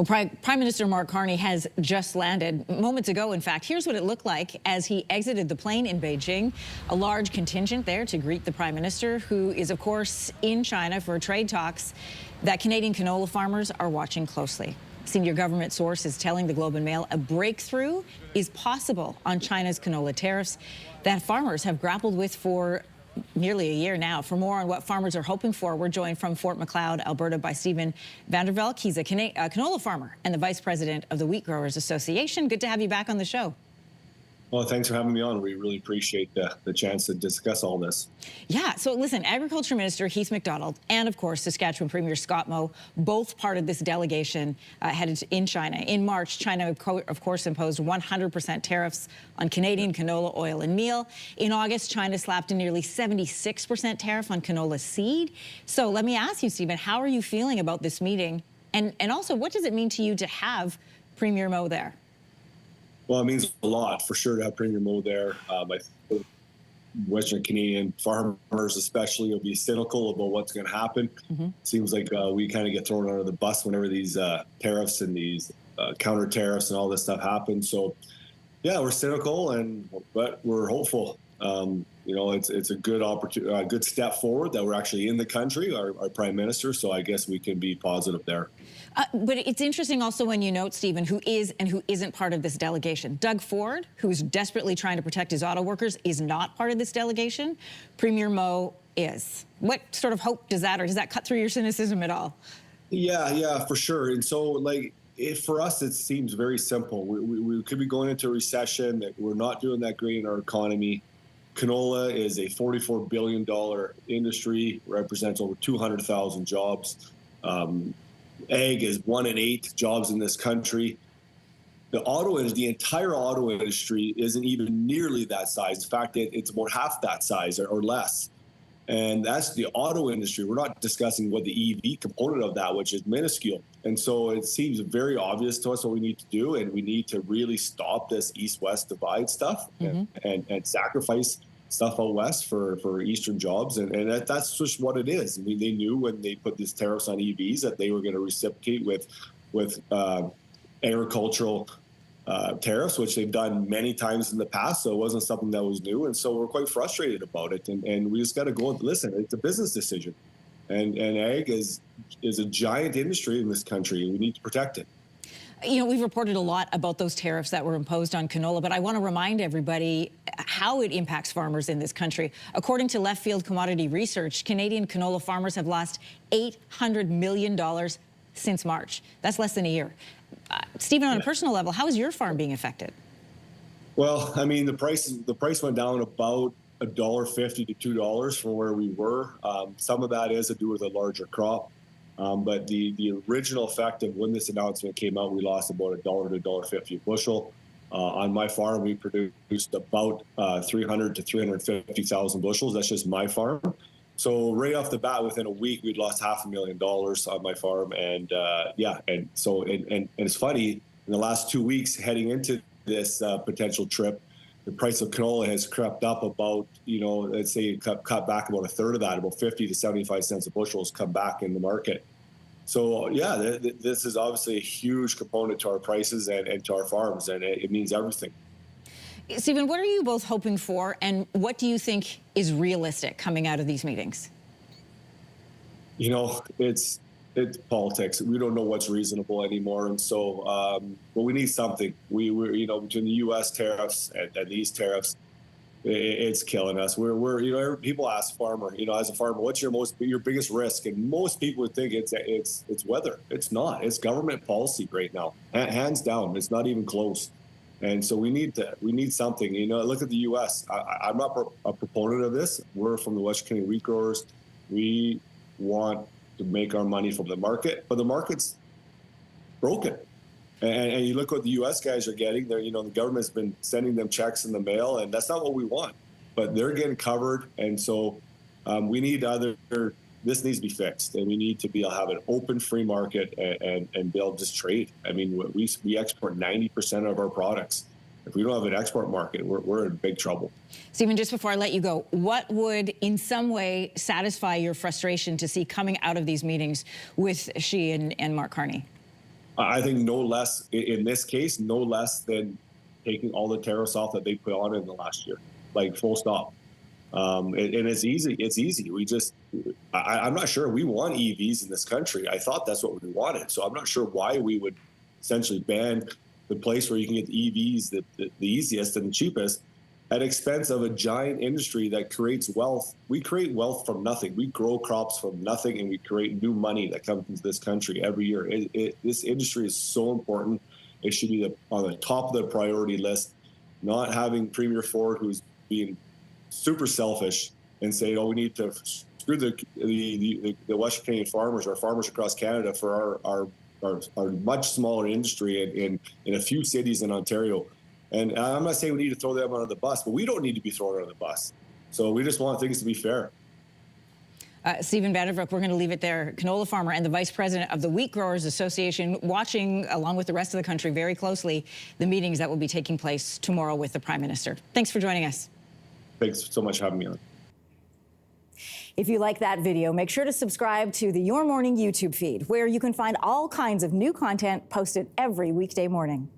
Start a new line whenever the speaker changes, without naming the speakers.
Well, Prime Minister Mark Carney has just landed moments ago. In fact, here's what it looked like as he exited the plane in Beijing. A large contingent there to greet the Prime Minister, who is, of course, in China for trade talks that Canadian canola farmers are watching closely. Senior government source is telling the Globe and Mail a breakthrough is possible on China's canola tariffs that farmers have grappled with for nearly a year now. For more on what farmers are hoping for, we're joined from Fort Macleod, Alberta, by Stephen Vandervelk. He's a canola farmer and the vice president of the Wheat Growers Association. Good to have you back on the show.
Well, thanks for having me on. We really appreciate the chance to discuss all this.
Yeah, so listen, Agriculture Minister Heath MacDonald and, of course, Saskatchewan Premier Scott Moe, both part of this delegation headed in China. In March, China, of course, imposed 100% tariffs on Canadian canola oil and meal. In August, China slapped a nearly 76% tariff on canola seed. So let me ask you, Stephen, how are you feeling about this meeting? And also, what does it mean to you to have Premier Moe there?
Well, it means a lot, for sure, to have Premier Moe there. I think Western Canadian farmers especially will be cynical about what's going to happen. Seems like we kind of get thrown under the bus whenever these tariffs and these counter tariffs and all this stuff happen. So, yeah, we're cynical, but we're hopeful. You know, it's a good opportunity, a good step forward that we're actually in the country, our Prime Minister. So I guess we can be positive there.
But it's interesting also when you note, Stephen, who is and who isn't part of this delegation. Doug Ford, who's desperately trying to protect his auto workers, is not part of this delegation. Premier Moe is. What sort of hope does that, or does that cut through your cynicism at all?
Yeah, for sure. And so, like, for us, it seems very simple. We could be going into a recession, that we're not doing that great in our economy. Canola is a $44 billion industry, represents over 200,000 jobs. Ag is 1 in 8 jobs in this country. The entire auto industry isn't even nearly that size. In fact, it's about half that size or less. And that's the auto industry. We're not discussing what the EV component of that, which is minuscule. And so it seems very obvious to us what we need to do, and we need to really stop this east-west divide stuff and sacrifice stuff out west for Eastern jobs. And that's just what it is. I mean, they knew when they put these tariffs on EVs that they were going to reciprocate with agricultural tariffs, which they've done many times in the past. So it wasn't something that was new. And so we're quite frustrated about it. And we just got to go and listen. It's a business decision. And ag is a giant industry in this country, and we need to protect it.
You know, we've reported a lot about those tariffs that were imposed on canola, but I want to remind everybody how it impacts farmers in this country. According to Left Field Commodity Research, Canadian canola farmers have lost $800 million since March. That's less than a year. Stephen, on a personal level, how is your farm being affected?
Well, I mean, the price went down about $1.50 to $2 from where we were. Some of that is to do with a larger crop. But the original effect of when this announcement came out, we lost about $1 to $1.50 a bushel. On my farm, we produced about 300 to 350,000 bushels. That's just my farm. So right off the bat, within a week, we'd lost $500,000 on my farm. And and it's funny, in the last 2 weeks heading into this potential trip, the price of canola has crept up about, let's say cut back about a third of that, about 50 to 75 cents a bushel has come back in the market. So, yeah, this is obviously a huge component to our prices and to our farms, and it means everything.
Stephen, what are you both hoping for, and what do you think is realistic coming out of these meetings?
You know, it's politics. We don't know what's reasonable anymore, and so, but we need something. We're between the U.S. tariffs and these tariffs, it's killing us. We're people ask farmer, as a farmer, what's your biggest risk? And most people would think it's weather. It's not. It's government policy right now, hands down. It's not even close. And so we need something. Look at the U.S. I'm not a proponent of this. We're from the Western Canadian wheat growers. We want to make our money from the market, but the market's broken. And you look what the U.S. guys are getting. The government's been sending them checks in the mail, and that's not what we want. But they're getting covered, and so we need this needs to be fixed, and we need to be able to have an open, free market and be able to just trade. I mean, we export 90% of our products. If we don't have an export market, we're in big trouble.
Stephen, just before I let you go, what would in some way satisfy your frustration to see coming out of these meetings with Xi and Mark Carney?
I think no less, in this case, no less than taking all the tariffs off that they put on in the last year, like full stop. And it's easy. It's easy. I'm not sure we want EVs in this country. I thought that's what we wanted. So I'm not sure why we would essentially ban the place where you can get the EVs the easiest and the cheapest at expense of a giant industry that creates wealth. We create wealth from nothing. We grow crops from nothing, and we create new money that comes into this country every year. This industry is so important. It should be on the top of the priority list. Not having Premier Ford, who's being super selfish and say, oh, we need to screw the Western Canadian farmers, or farmers across Canada, for our much smaller industry in a few cities in Ontario. And I'm not saying we need to throw them under the bus, but we don't need to be thrown under the bus. So we just want things to be fair.
Stephen Vanderbroek, we're going to leave it there. Canola farmer and the vice president of the Wheat Growers Association, watching, along with the rest of the country, very closely the meetings that will be taking place tomorrow with the Prime Minister. Thanks for joining us.
Thanks so much for having me on.
If you like that video, make sure to subscribe to the Your Morning YouTube feed, where you can find all kinds of new content posted every weekday morning.